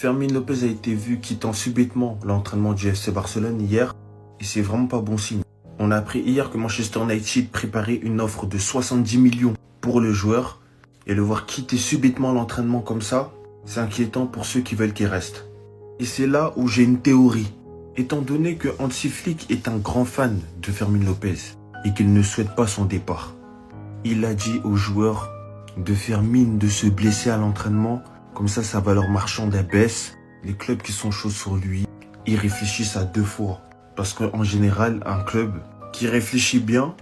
Fermín López a été vu quittant subitement l'entraînement du FC Barcelone hier et c'est vraiment pas bon signe. On a appris hier que Manchester United préparait une offre de 70 millions pour le joueur et le voir quitter subitement l'entraînement comme ça, c'est inquiétant pour ceux qui veulent qu'il reste. Et c'est là où j'ai une théorie. Étant donné que Hansi Flick est un grand fan de Fermín López et qu'il ne souhaite pas son départ, il a dit aux joueurs de faire mine de se blesser à l'entraînement, comme ça sa valeur marchande baisse. Les clubs qui sont chauds sur lui, ils réfléchissent à 2 fois. Parce qu'en général, un club qui réfléchit bien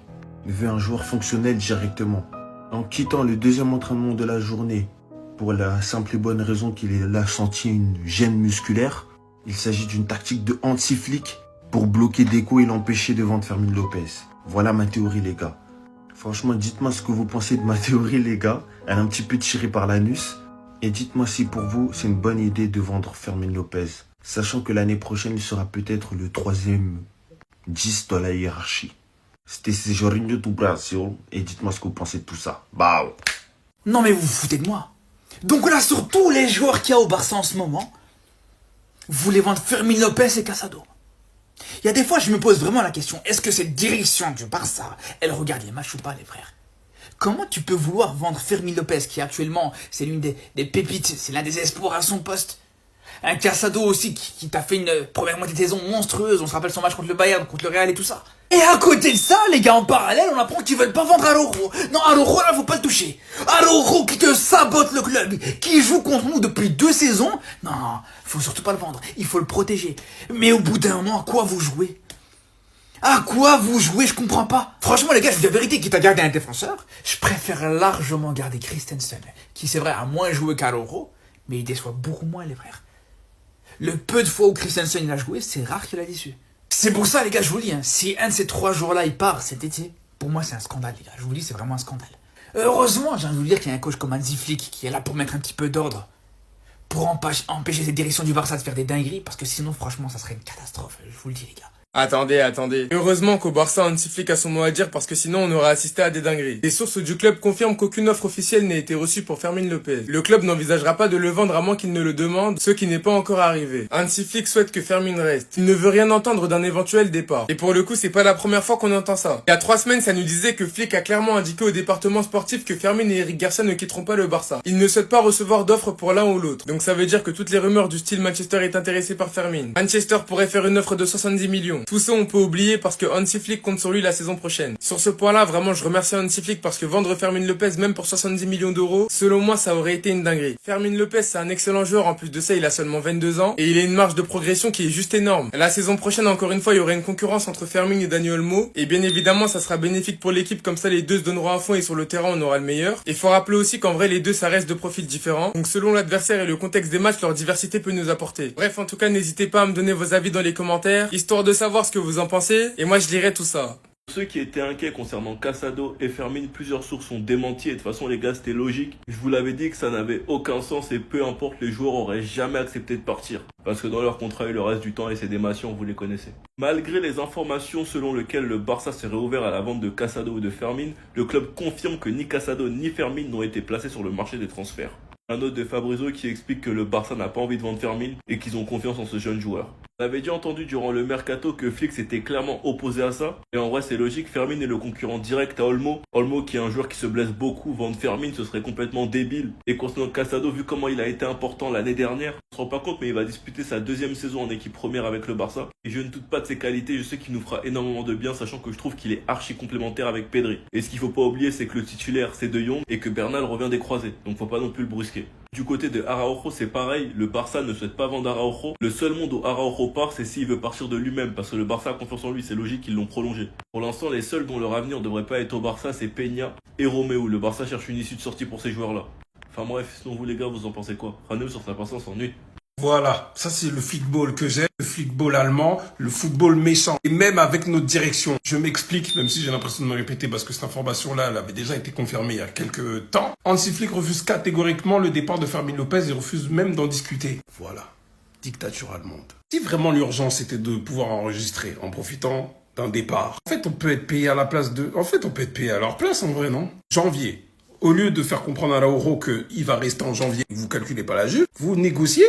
veut un joueur fonctionnel directement. En quittant le deuxième entraînement de la journée, pour la simple et bonne raison qu'il a senti une gêne musculaire, il s'agit d'une tactique de Hansi Flick pour bloquer Deco et l'empêcher de vendre Fermín López. Voilà ma théorie, les gars. Franchement, dites-moi ce que vous pensez de ma théorie, les gars. Elle est un petit peu tirée par l'anus. Et dites-moi si pour vous, c'est une bonne idée de vendre Fermín López. Sachant que l'année prochaine, il sera peut-être le 3e 10 dans la hiérarchie. C'était Jorginho do Brasil. Et dites-moi ce que vous pensez de tout ça. Bah. Non mais vous vous foutez de moi. Donc là, sur tous les joueurs qu'il y a au Barça en ce moment, vous voulez vendre Fermín López et Casado. Il y a des fois, je me pose vraiment la question, est-ce que cette direction du Barça, elle regarde les matchs ou pas, les frères? Comment tu peux vouloir vendre Fermín López, qui actuellement, c'est l'une des pépites, c'est l'un des espoirs à son poste? Un Casado aussi qui t'a fait une première moitié de saison monstrueuse, on se rappelle son match contre le Bayern, contre le Real et tout ça. Et à côté de ça, les gars, en parallèle, on apprend qu'ils veulent pas vendre Araujo. Non, Araujo, là, faut pas le toucher. Araujo qui te sabote le club, qui joue contre nous depuis 2 saisons. Non, faut surtout pas le vendre, il faut le protéger. Mais au bout d'un moment, à quoi vous jouez? À quoi vous jouez? Je comprends pas. Franchement, les gars, je vous dis la vérité, quitte à garder un défenseur, je préfère largement garder Christensen, qui c'est vrai a moins joué qu'Araujo, mais il déçoit beaucoup moins, les frères. Le peu de fois où Christensen il a joué, c'est rare qu'il a déçu. C'est pour ça, les gars, je vous le dis, hein, si un de ces 3 jours-là, il part cet été, pour moi, c'est un scandale, les gars. Je vous le dis, c'est vraiment un scandale. Heureusement, j'ai envie de vous dire qu'il y a un coach comme Hansi Flick qui est là pour mettre un petit peu d'ordre, pour empêcher cette direction du Barça de faire des dingueries, parce que sinon, franchement, ça serait une catastrophe. Je vous le dis, les gars. Attendez. Heureusement qu'au Barça, Hansi Flick a son mot à dire parce que sinon on aurait assisté à des dingueries. Les sources du club confirment qu'aucune offre officielle n'a été reçue pour Fermín López. Le club n'envisagera pas de le vendre à moins qu'il ne le demande, ce qui n'est pas encore arrivé. Hansi Flick souhaite que Fermín reste. Il ne veut rien entendre d'un éventuel départ. Et pour le coup, c'est pas la première fois qu'on entend ça. Il y a 3 semaines, ça nous disait que Flick a clairement indiqué au département sportif que Fermín et Eric Garcia ne quitteront pas le Barça. Il ne souhaite pas recevoir d'offres pour l'un ou l'autre. Donc ça veut dire que toutes les rumeurs du style Manchester est intéressé par Fermín. Manchester pourrait faire une offre de 70 millions. Tout ça, on peut oublier parce que Hansi Flick compte sur lui la saison prochaine. Sur ce point-là, vraiment, je remercie Hansi Flick parce que vendre Fermín López même pour 70 millions d'euros, selon moi, ça aurait été une dinguerie. Fermín López, c'est un excellent joueur. En plus de ça, il a seulement 22 ans et il a une marge de progression qui est juste énorme. La saison prochaine, encore une fois, il y aura une concurrence entre Fermín et Dani Olmo et bien évidemment, ça sera bénéfique pour l'équipe. Comme ça, les deux se donneront à fond et sur le terrain, on aura le meilleur. Et faut rappeler aussi qu'en vrai, les deux, ça reste de profils différents. Donc, selon l'adversaire et le contexte des matchs, leur diversité peut nous apporter. Bref, en tout cas, n'hésitez pas à me donner vos avis dans les commentaires, histoire de savoir ce que vous en pensez. Et moi, je lirai tout ça. Pour ceux qui étaient inquiets concernant Casado et Fermín, plusieurs sources ont démenti et de toute façon les gars c'était logique. Je vous l'avais dit que ça n'avait aucun sens et peu importe, les joueurs auraient jamais accepté de partir. Parce que dans leur contrat et le reste du temps et c'est des machins, vous les connaissez. Malgré les informations selon lesquelles le Barça serait ouvert à la vente de Casado ou de Fermín, le club confirme que ni Casado ni Fermín n'ont été placés sur le marché des transferts. Un note de Fabrizio qui explique que le Barça n'a pas envie de vendre Fermín et qu'ils ont confiance en ce jeune joueur. On avait déjà entendu durant le mercato que Flick s'était clairement opposé à ça. Et en vrai c'est logique, Fermín est le concurrent direct à Olmo. Olmo qui est un joueur qui se blesse beaucoup, vendre Fermín ce serait complètement débile. Et concernant Casado, vu comment il a été important l'année dernière, on se rend pas compte mais il va disputer sa 2e saison en équipe première avec le Barça. Et je ne doute pas de ses qualités, je sais qu'il nous fera énormément de bien sachant que je trouve qu'il est archi complémentaire avec Pedri. Et ce qu'il faut pas oublier c'est que le titulaire c'est De Jong et que Bernal revient des croisés. Donc faut pas non plus le brusquer. Du côté de Araujo, c'est pareil, le Barça ne souhaite pas vendre Araujo. Le seul monde où Araujo part, c'est s'il veut partir de lui-même, parce que le Barça a confiance en lui, c'est logique qu'ils l'ont prolongé. Pour l'instant, les seuls dont leur avenir ne devrait pas être au Barça, c'est Peña et Romeu. Le Barça cherche une issue de sortie pour ces joueurs-là. Enfin bref, sinon vous les gars, vous en pensez quoi? Raneux sur sa patience s'ennuie. Voilà, ça c'est le football que j'aime, le football allemand, le football méchant. Et même avec notre direction, je m'explique, même si j'ai l'impression de me répéter parce que cette information-là, elle avait déjà été confirmée il y a quelques temps. Hansi Flick refuse catégoriquement le départ de Fermín López et refuse même d'en discuter. Voilà, dictature allemande. Si vraiment l'urgence était de pouvoir enregistrer en profitant d'un départ, en fait on peut être payé à la place de... En fait on peut être payé à leur place en vrai, non? Janvier. Au lieu de faire comprendre à Araujo qu'il va rester en janvier, vous calculez pas la jupe, vous négociez.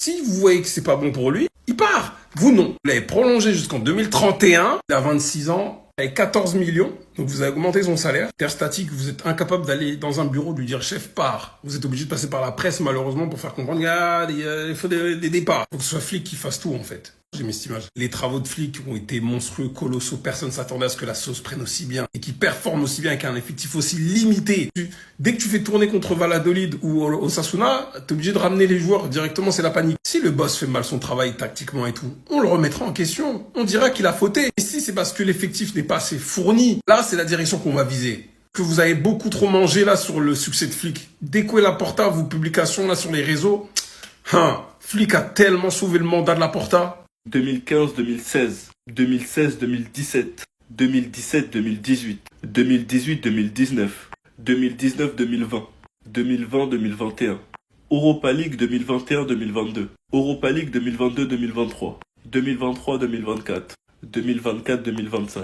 Si vous voyez que c'est pas bon pour lui, il part. Vous, non. Vous l'avez prolongé jusqu'en 2031. Il a 26 ans, avec 14 millions. Donc vous avez augmenté son salaire. Terre statique, vous êtes incapable d'aller dans un bureau de lui dire chef part. Vous êtes obligé de passer par la presse malheureusement pour faire comprendre il faut des départs. Il faut que ce soit Flick qui fasse tout en fait. J'ai mis cette image. Les travaux de Flick ont été monstrueux, colossaux. Personne s'attendait à ce que la sauce prenne aussi bien et qu'il performe aussi bien avec un effectif aussi limité. Dès que tu fais tourner contre Valladolid ou Osasuna, t'es obligé de ramener les joueurs directement, c'est la panique. Si le boss fait mal son travail tactiquement et tout, on le remettra en question. On dira qu'il a fauté. Et si c'est parce que l'effectif n'est pas assez fourni, là, c'est la direction qu'on va viser. Que vous avez beaucoup trop mangé là sur le succès de Flick. Dès que Laporta, vos publications là sur les réseaux, Flick a tellement sauvé le mandat de Laporta. 2015-2016, 2016-2017, 2017-2018, 2018-2019, 2019-2020, 2020-2021, Europa League 2021-2022, Europa League 2022-2023, 2023-2024, 2024-2025,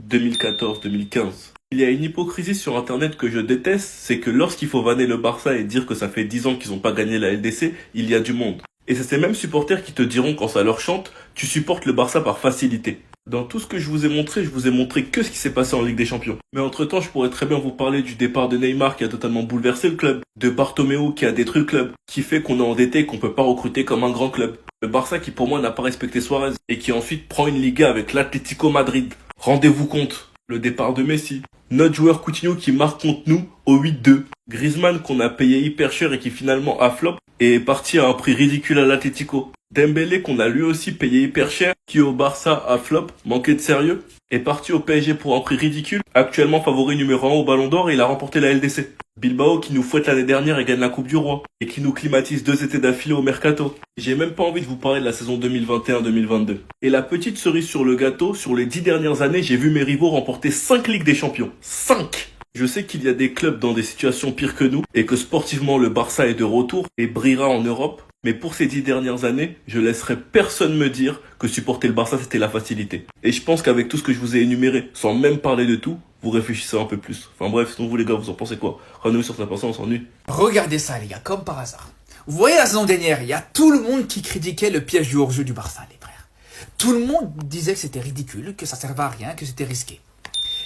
2014-2015. Il y a une hypocrisie sur internet que je déteste, c'est que lorsqu'il faut vanner le Barça et dire que ça fait 10 ans qu'ils n'ont pas gagné la LDC, il y a du monde. Et c'est ces mêmes supporters qui te diront quand ça leur chante, tu supportes le Barça par facilité. Dans tout ce que je vous ai montré que ce qui s'est passé en Ligue des Champions. Mais entre temps, je pourrais très bien vous parler du départ de Neymar qui a totalement bouleversé le club, de Bartomeu qui a détruit le club, qui fait qu'on est endetté et qu'on peut pas recruter comme un grand club. Le Barça qui pour moi n'a pas respecté Suarez et qui ensuite prend une Liga avec l'Atlético Madrid. Rendez-vous compte, le départ de Messi. Notre joueur Coutinho qui marque contre nous au 8-2. Griezmann qu'on a payé hyper cher et qui finalement a flop et est parti à un prix ridicule à l'Atlético. Dembélé qu'on a lui aussi payé hyper cher, qui au Barça a flop, manqué de sérieux, est parti au PSG pour un prix ridicule, actuellement favori numéro 1 au Ballon d'Or et il a remporté la LDC. Bilbao qui nous fouette l'année dernière et gagne la Coupe du Roi, et qui nous climatise 2 étés d'affilée au Mercato. J'ai même pas envie de vous parler de la saison 2021-2022. Et la petite cerise sur le gâteau, sur les 10 dernières années, j'ai vu mes rivaux remporter 5 Ligues des Champions. 5! Je sais qu'il y a des clubs dans des situations pires que nous, et que sportivement le Barça est de retour, et brillera en Europe. Mais pour ces 10 dernières années, je laisserai personne me dire que supporter le Barça c'était la facilité. Et je pense qu'avec tout ce que je vous ai énuméré, sans même parler de tout, vous réfléchissez un peu plus. Enfin bref, sinon vous les gars, vous en pensez quoi? Rendez-vous sur sa personne, on s'ennuie. Regardez ça les gars, comme par hasard. Vous voyez la saison dernière, il y a tout le monde qui critiquait le piège du hors-jeu du Barça, les frères. Tout le monde disait que c'était ridicule, que ça servait à rien, que c'était risqué.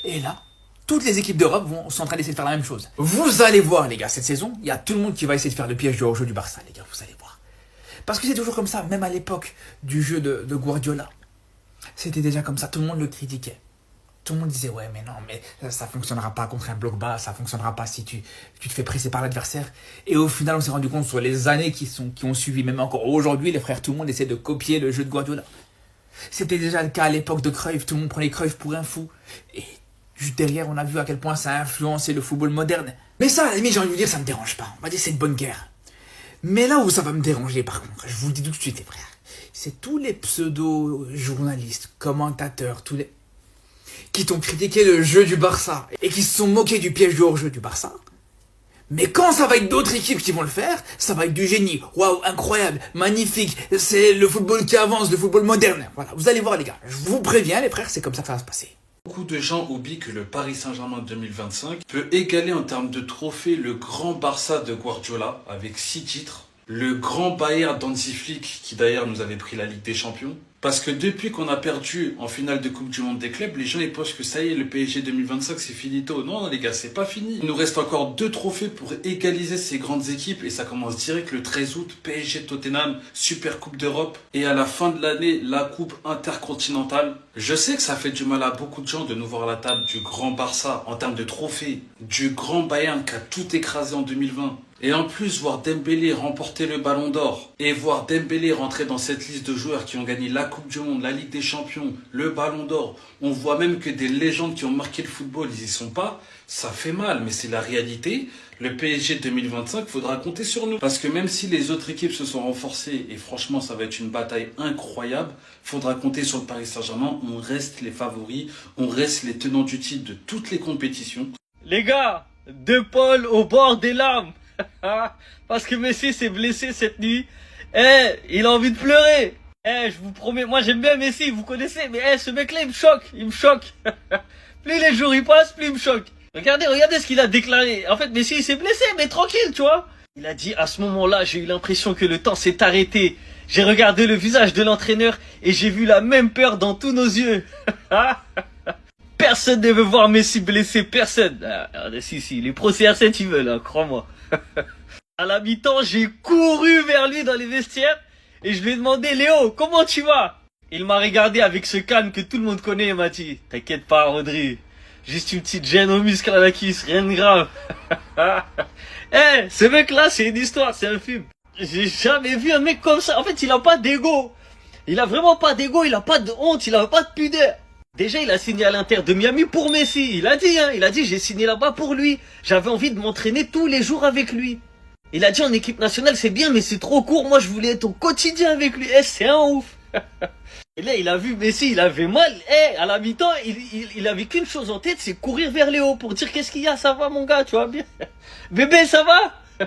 Et là, toutes les équipes d'Europe sont en train d'essayer de faire la même chose. Vous allez voir les gars, cette saison, il y a tout le monde qui va essayer de faire le piège du hors-jeu du Barça, les gars, vous allez voir. Parce que c'est toujours comme ça, même à l'époque du jeu de Guardiola. C'était déjà comme ça, tout le monde le critiquait. Tout le monde disait, ouais, mais non, mais ça fonctionnera pas contre un bloc bas, ça fonctionnera pas si tu te fais presser par l'adversaire. Et au final, on s'est rendu compte sur les années qui ont suivi, même encore aujourd'hui, les frères, tout le monde essaie de copier le jeu de Guardiola. C'était déjà le cas à l'époque de Cruyff, tout le monde prenait Cruyff pour un fou. Et juste derrière, on a vu à quel point ça a influencé le football moderne. Mais ça, à la limite, j'ai envie de vous dire, ça me dérange pas. On va dire c'est une bonne guerre. Mais là où ça va me déranger, par contre, je vous le dis tout de suite, les frères, c'est tous les pseudo-journalistes, commentateurs, tous les qui t'ont critiqué le jeu du Barça et qui se sont moqués du piège du hors-jeu du Barça. Mais quand ça va être d'autres équipes qui vont le faire, ça va être du génie. Waouh, incroyable, magnifique, c'est le football qui avance, le football moderne. Voilà, vous allez voir les gars, je vous préviens les frères, c'est comme ça que ça va se passer. Beaucoup de gens oublient que le Paris Saint-Germain 2025 peut égaler en termes de trophées le grand Barça de Guardiola avec 6 titres, le grand Bayern d'Hansi Flick qui d'ailleurs nous avait pris la Ligue des Champions. Parce que depuis qu'on a perdu en finale de Coupe du Monde des clubs, les gens ils pensent que ça y est, le PSG 2025 c'est finito. Non les gars, c'est pas fini. Il nous reste encore 2 trophées pour égaliser ces grandes équipes et ça commence direct le 13 août, PSG Tottenham, Super Coupe d'Europe et à la fin de l'année, la Coupe intercontinentale. Je sais que ça fait du mal à beaucoup de gens de nous voir à la table du grand Barça en termes de trophées, du grand Bayern qui a tout écrasé en 2020. Et en plus, voir Dembélé remporter le Ballon d'Or et voir Dembélé rentrer dans cette liste de joueurs qui ont gagné la Coupe du Monde, la Ligue des Champions, le Ballon d'Or, on voit même que des légendes qui ont marqué le football, ils y sont pas, ça fait mal, mais c'est la réalité. Le PSG 2025, faudra compter sur nous. Parce que même si les autres équipes se sont renforcées, et franchement, ça va être une bataille incroyable, faudra compter sur le Paris Saint-Germain, on reste les favoris, on reste les tenants du titre de toutes les compétitions. Les gars, De Paul au bord des larmes. Parce que Messi s'est blessé cette nuit. Il a envie de pleurer. Je vous promets, moi j'aime bien Messi, vous connaissez, mais ce mec-là il me choque. Plus les jours y passent, plus il me choque. Regardez ce qu'il a déclaré. En fait, Messi il s'est blessé, mais tranquille, tu vois. Il a dit, à ce moment-là, j'ai eu l'impression que le temps s'est arrêté. J'ai regardé le visage de l'entraîneur et j'ai vu la même peur dans tous nos yeux. Personne ne veut voir Messi blessé, personne. Si, les pros CR7 ils veulent, hein, crois-moi. À la mi-temps, j'ai couru vers lui dans les vestiaires et je lui ai demandé, Léo, comment tu vas? Il m'a regardé avec ce calme que tout le monde connaît et m'a dit, t'inquiète pas, Rodri. Juste une petite gêne au muscle à la cuisse, rien de grave. Ce mec-là, c'est une histoire, c'est un film. J'ai jamais vu un mec comme ça. En fait, il a pas d'ego. Il a vraiment pas d'ego, il a pas de honte, il a pas de pudeur. Déjà, il a signé à l'Inter de Miami pour Messi. Il a dit, j'ai signé là-bas pour lui. J'avais envie de m'entraîner tous les jours avec lui. Il a dit en équipe nationale, c'est bien, mais c'est trop court. Moi, je voulais être au quotidien avec lui. C'est un ouf. Et là, il a vu Messi, il avait mal. À la mi-temps, il avait qu'une chose en tête, c'est courir vers Léo pour dire qu'est-ce qu'il y a, ça va mon gars, tu vois bien. Bébé, ça va?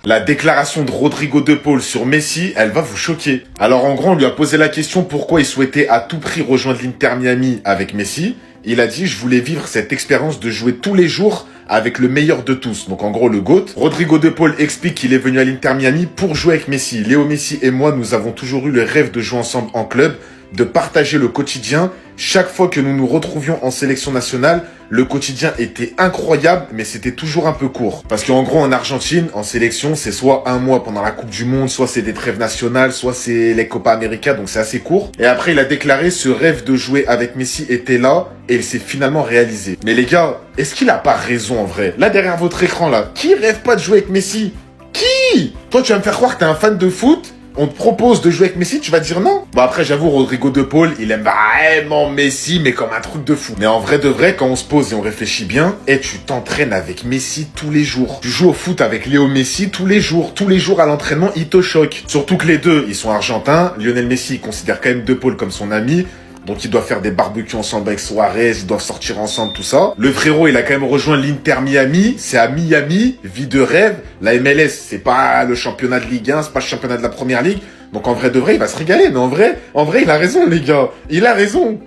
La déclaration de Rodrigo de Paul sur Messi, elle va vous choquer. Alors en gros, on lui a posé la question pourquoi il souhaitait à tout prix rejoindre l'Inter Miami avec Messi. Il a dit, je voulais vivre cette expérience de jouer tous les jours avec le meilleur de tous. Donc en gros, le GOAT. Rodrigo de Paul explique qu'il est venu à l'Inter Miami pour jouer avec Messi. Léo Messi et moi, nous avons toujours eu le rêve de jouer ensemble en club, de partager le quotidien. Chaque fois que nous nous retrouvions en sélection nationale, le quotidien était incroyable, mais c'était toujours un peu court. Parce qu'en gros, en Argentine, en sélection, c'est soit un mois pendant la Coupe du Monde, soit c'est des trêves nationales, soit c'est les Copa América, donc c'est assez court. Et après, il a déclaré ce rêve de jouer avec Messi était là, et il s'est finalement réalisé. Mais les gars, est-ce qu'il a pas raison en vrai? Là, derrière votre écran, là, qui rêve pas de jouer avec Messi? Qui? Toi, tu vas me faire croire que t'es un fan de foot? On te propose de jouer avec Messi, tu vas dire non? Bon après j'avoue Rodrigo de Paul, il aime vraiment Messi mais comme un truc de fou. Mais en vrai de vrai, quand on se pose et on réfléchit bien, tu t'entraînes avec Messi tous les jours. Tu joues au foot avec Léo Messi tous les jours à l'entraînement, il te choque. Surtout que les deux, ils sont argentins. Lionel Messi, il considère quand même De Paul comme son ami. Donc ils doivent faire des barbecues ensemble avec Suarez, ils doivent sortir ensemble, tout ça. Le frérot, il a quand même rejoint l'Inter Miami. C'est à Miami, vie de rêve. La MLS, c'est pas le championnat de Ligue 1, c'est pas le championnat de la Première Ligue. Donc en vrai de vrai, il va se régaler. Mais en vrai, il a raison, les gars. Il a raison.